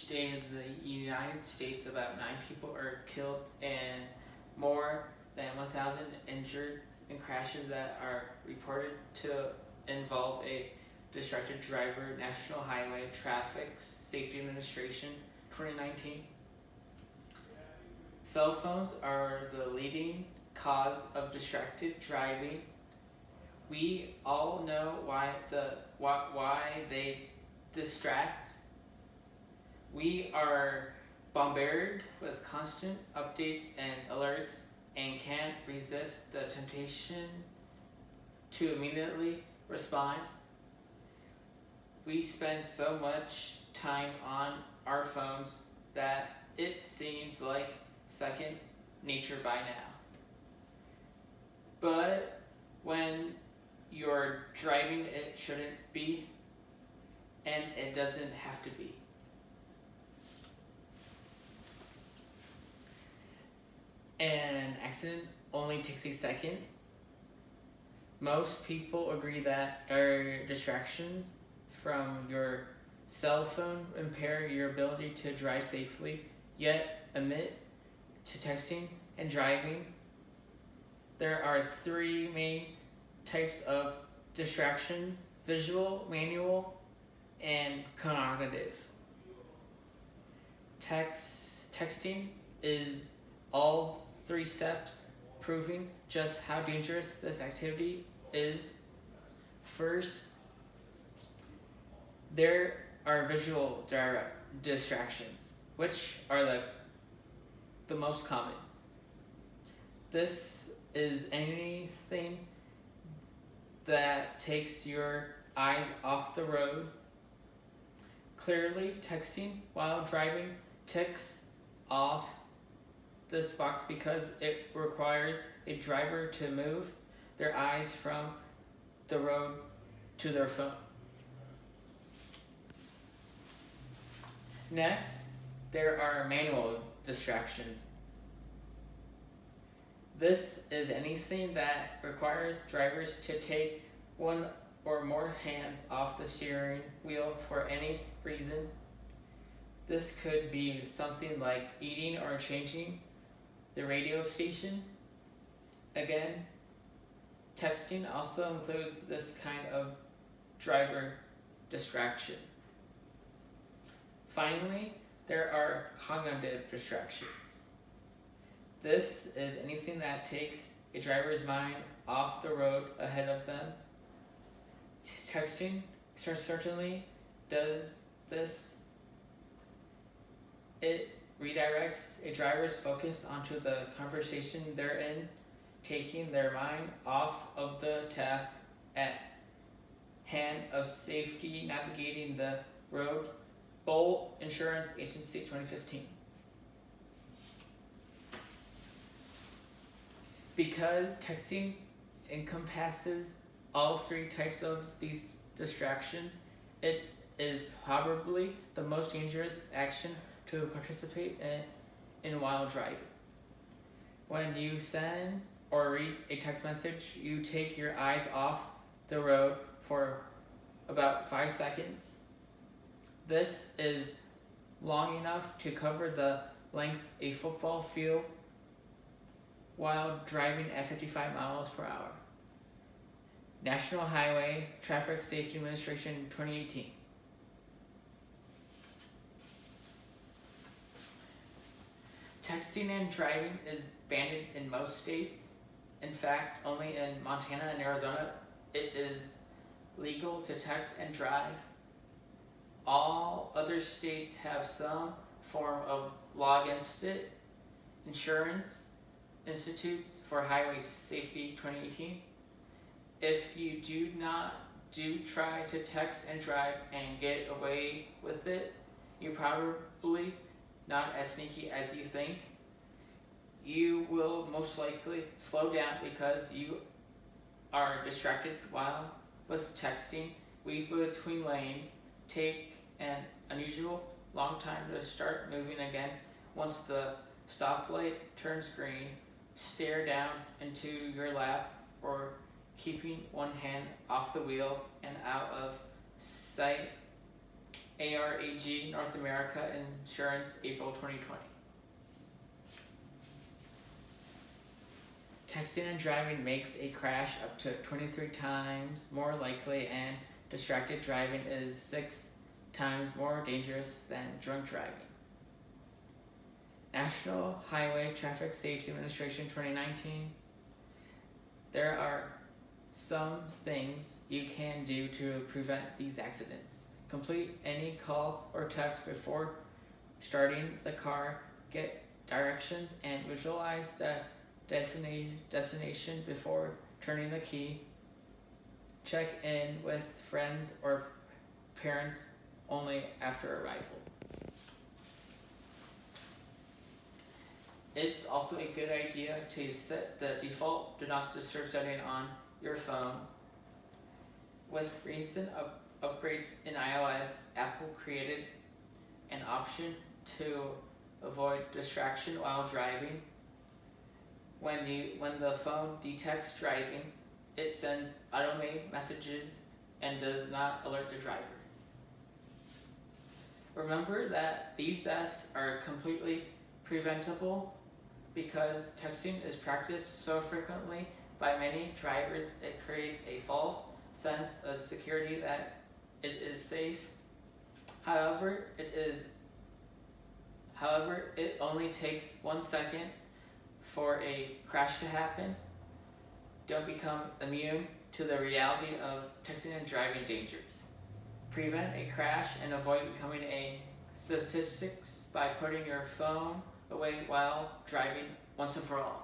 each day in the United States, about 9 people are killed and more than 1,000 injured in crashes that are reported to involve a distracted driver. National Highway Traffic Safety Administration 2019. Cell phones are the leading cause of distracted driving. We all know why they distract. We are bombarded with constant updates and alerts and can't resist the temptation to immediately respond. We spend so much time on our phones that it seems like second nature by now. But when you're driving, it shouldn't be, and it doesn't have to be. An accident only takes a second. Most people agree that our distractions from your cell phone impair your ability to drive safely, yet admit to texting and driving. There are 3 main types of distractions: visual, manual, and cognitive. Texting is all 3 steps, proving just how dangerous this activity is. First, there are visual distractions, which are the most common. This is anything that takes your eyes off the road. Clearly, texting while driving ticks off this box because it requires a driver to move their eyes from the road to their phone. Next, there are manual distractions. This is anything that requires drivers to take one or more hands off the steering wheel for any reason. This could be something like eating or changing the radio station. Again, texting also includes this kind of driver distraction. Finally, there are cognitive distractions. This is anything that takes a driver's mind off the road ahead of them. Texting certainly does this. It redirects a driver's focus onto the conversation they're in, taking their mind off of the task at hand of safely navigating the road. Bolt Insurance Agency 2015. Because texting encompasses all 3 types of these distractions, it is probably the most dangerous action to participate in while driving. When you send or read a text message, you take your eyes off the road for about 5 seconds. This is long enough to cover the length of a football field while driving at 55 miles per hour. National Highway Traffic Safety Administration 2018. Texting and driving is banned in most states. In fact, only in Montana and Arizona it is legal to text and drive. All other states have some form of law against it. Insurance Institutes for Highway Safety 2018. If you do try to text and drive and get away with it, you're probably not as sneaky as you think. You will most likely slow down because you are distracted while with texting, weave between lanes, take an unusual long time to start moving again. Once the stoplight turns green, stare down into your lap or keeping one hand off the wheel and out of sight. ARAG North America Insurance, April 2020. Texting and driving makes a crash up to 23 times more likely, and distracted driving is 6 times more dangerous than drunk driving. National Highway Traffic Safety Administration 2019. There are some things you can do to prevent these accidents. Complete any call or text before starting the car. Get directions and visualize the destination before turning the key. Check in with friends or parents only after arrival. It's also a good idea to set the default do not disturb setting on your phone. With recent upgrades in iOS, Apple created an option to avoid distraction while driving. When the phone detects driving, it sends automated messages and does not alert the driver. Remember that these deaths are completely preventable because texting is practiced so frequently by many drivers. It creates a false sense of security that it is safe. However, it only takes 1 second for a crash to happen. Don't become immune to the reality of texting and driving dangers. Prevent a crash and avoid becoming a statistic by putting your phone away while driving once and for all.